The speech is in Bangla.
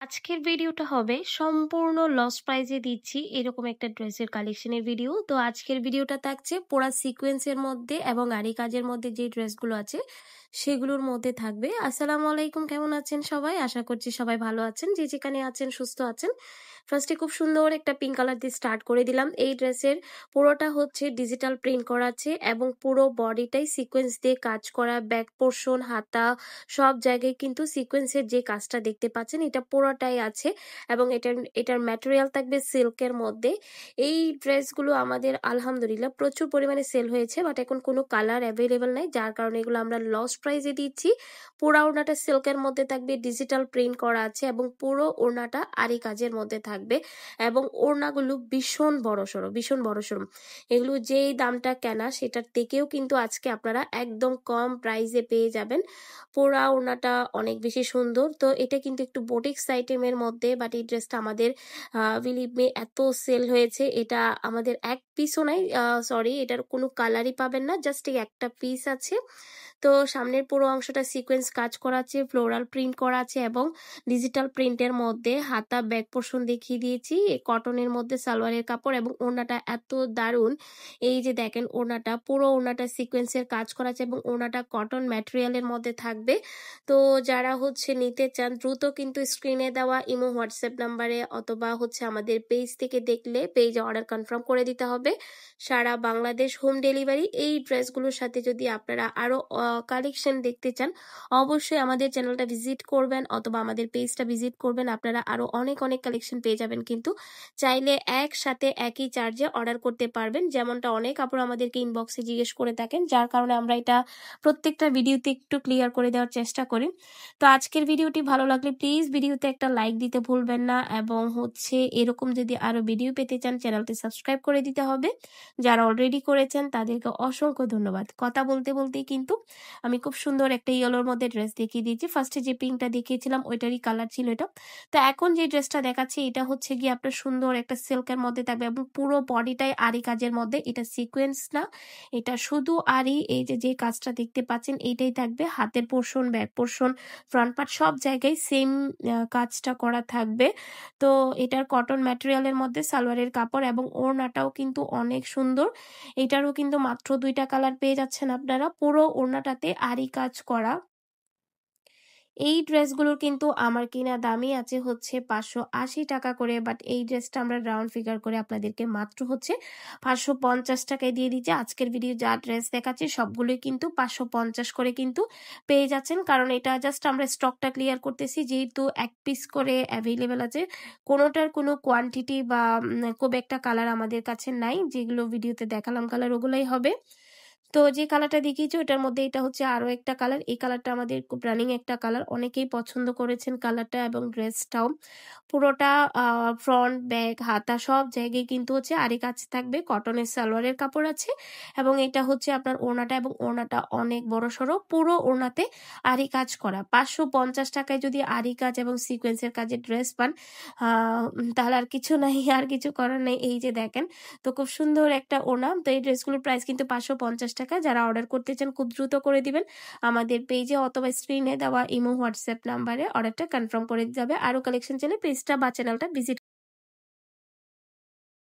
আজকের ভিডিওটা হবে সম্পূর্ণ লস প্রাইজে দিচ্ছি এরকম একটা ড্রেসের কালেকশনের ভিডিও। তো আজকের ভিডিওটা থাকছে পুরা সিকোয়েন্সের মধ্যে এবং আরি কাজের মধ্যে যে ড্রেসগুলো আছে সেগুলোর মধ্যে থাকবে। আসসালামু আলাইকুম, কেমন আছেন সবাই? আশা করছি সবাই ভালো আছেন, যে যেখানে আছেন সুস্থ আছেন। ফার্স্টে খুব সুন্দর একটা পিঙ্ক কালার দিয়ে স্টার্ট করে দিলাম। এই ড্রেসের পুরোটা হচ্ছে ডিজিটাল প্রিন্ট করা আছে এবং পুরো বডিটাই সিকোয়েন্স দিয়ে কাজ করা। ব্যাক পোর্শন, হাতা সব জায়গায় কিন্তু সিকোয়েন্সের যে কাজটা দেখতে পাচ্ছেন এটা পুরোটাই আছে এবং এটার ম্যাটেরিয়াল থাকবে সিল্কের মধ্যে। এই ড্রেসগুলো আমাদের আলহামদুলিল্লাহ প্রচুর পরিমাণে সেল হয়েছে, বাট এখন কোনো কালার অ্যাভেলেবেল নাই, যার কারণে এগুলো আমরা লস প্রাইসে দিচ্ছি। পুরো ওড়নাটা সিল্কের মধ্যে থাকবে, ডিজিটাল প্রিন্ট করা আছে এবং পুরো ওড়নাটা আরি কাজের মধ্যে থাকবে এবং ওড়নাগুলো ভীষণ বড়সড়। এগুলো যেই দামটা কেনা সেটার থেকেও কিন্তু আজকে আপনারা একদম কম প্রাইসে পেয়ে যাবেন। পুরা ওড়নাটা অনেক বেশি সুন্দর। তো এটা কিন্তু একটু বুটিক্স আইটেমের মধ্যে, বাট এই ড্রেসটা আমাদের বিলিভ মি এত সেল হয়েছে। এটা আমাদের এক পিসও নাই, সরি, এটার কোনো কালারই পাবেন না, জাস্ট এই একটা পিস আছে। তো সামনের পুরো অংশটা সিকোয়েন্স কাজ করা আছে, ফ্লোরাল প্রিন্ট করা আছে এবং ডিজিটাল প্রিন্টের মধ্যে হাতা ব্যাক পোর্শন দেখিয়ে দিয়েছি। কটনের মধ্যে সালোয়ারের কাপড় এবং ওড়নাটা এত দারুণ। এই যে দেখেন ওড়নাটা, পুরো ওড়নাটা সিকোয়েন্সের কাজ করা আছে এবং ওড়নাটা কটন ম্যাটেরিয়ালের মধ্যে থাকবে। তো যারা হচ্ছে নিতে চান দ্রুত কিন্তু স্ক্রিনে দেওয়া ইমো হোয়াটসঅ্যাপ নাম্বারে অথবা হচ্ছে আমাদের পেজ থেকে দেখলে পেজে অর্ডার কনফার্ম করে দিতে হবে। সারা বাংলাদেশ হোম ডেলিভারি। এই ড্রেসগুলোর সাথে যদি আপনারা আরো কালেকশন দেখতে চান অবশ্যই আমাদের চ্যানেলটা ভিজিট করবেন অথবা আমাদের পেজটা ভিজিট করবেন। আপনারা আরো অনেক কালেকশন পেয়ে যাবেন, কিন্তু চাইলে একসাথে একই চার্জে অর্ডার করতে পারবেন, যেমনটা অনেক আপনারা আমাদেরকে ইনবক্সে জিজ্ঞেস করে থাকেন, যার কারণে আমরা এটা প্রত্যেকটা ভিডিওতে একটু ক্লিয়ার করে দেওয়ার চেষ্টা করি। তো আজকের ভিডিওটি ভালো লাগলে প্লিজ ভিডিওতে একটা লাইক দিতে ভুলবেন না এবং হচ্ছে এরকম যদি আরো ভিডিও পেতে চান চ্যানেলটি সাবস্ক্রাইব করে দিতে হবে। যারা অলরেডি করেছেন তাদেরকে অসংখ্য ধন্যবাদ। কথা বলতে বলতেই কিন্তু আমি খুব সুন্দর একটা ইয়েলোর মধ্যে ড্রেস দেখিয়ে দিয়েছি। ফার্স্টে যে পিঙ্কটা দেখিয়েছিলাম ওইটারই কালার ছিল এটা। তো এখন যে ড্রেসটা দেখাচ্ছি এটা হচ্ছে গিয়ে আপনার সুন্দর একটা সিল্কের মধ্যে থাকবে এবং পুরো বডিটাই আরি কাজের মধ্যে। এটা সিকোয়েন্স না, এটা শুধু আরি। এই যে কাজটা দেখতে পাচ্ছেন এইটাই থাকবে। হাতের portion, back portion, front part সব জায়গায় সেম কাজটা করা থাকবে। তো এটার কটন ম্যাটেরিয়ালের মধ্যে সালোয়ারের কাপড় এবং ওড়নাটাও কিন্তু অনেক সুন্দর। এটারও কিন্তু মাত্র 2টা কালার পেয়ে যাচ্ছেন আপনারা। পুরো ওড়নাটাতে আরি কাজ করা। এই ড্রেসগুলোর কিন্তু আমার কিনা দামই আছে হচ্ছে 580 টাকা করে, বাট এই ড্রেসটা আমরা রাউন্ড ফিগার করে আপনাদেরকে মাত্র হচ্ছে 550 টাকায় দিয়ে দিচ্ছি। আজকের ভিডিও যা ড্রেস দেখাচ্ছি সবগুলোই কিন্তু 550 করে কিন্তু পেয়ে যাচ্ছেন, কারণ এটা জাস্ট আমরা স্টকটা ক্লিয়ার করতেছি, যেহেতু এক পিস করে অ্যাভেলেবেল আছে। কোনোটার কোনো কোয়ান্টিটি বা খুব একটা কালার আমাদের কাছে নাই। যেগুলো ভিডিওতে দেখালাম কালার ওগুলোই হবে। তো যে কালারটা দেখিয়েছি ওটার মধ্যে এটা হচ্ছে আরো একটা কালার। এই কালারটা আমাদের খুব রানিং একটা কালার, অনেকেই পছন্দ করেছেন কালারটা এবং ড্রেসটাও। পুরোটা ফ্রন্ট, ব্যাক, হাতা সব জায়গায় কিন্তু হচ্ছে আরি কাজ থাকবে। কটনের সালোয়ারের কাপড় আছে এবং এটা হচ্ছে আপনার ওড়নাটা, এবং ওড়নাটা অনেক বড় সড়ো। পুরো ওড়নাতে আরি কাজ করা। 550 টাকায় যদি আরি কাজ এবং সিকোয়েন্সের কাজের ড্রেস পান তাহলে আর কিছু নাই, আর কিছু করার নেই। এই যে দেখেন, তো খুব সুন্দর একটা ওড়না। তো এই ড্রেসগুলোর প্রাইস কিন্তু 550 টাকা। যারা অর্ডার করতে চান খুব দ্রুত করে দিবেন। আমাদের পেজে অথবা স্ক্রিনে দেওয়া ইমো হোয়াটসঅ্যাপ নাম্বারে অর্ডারটা কনফার্ম করে দিতে হবে। আরো কালেকশন চাইলে পেজটা বা চ্যানেলটা ভিজিট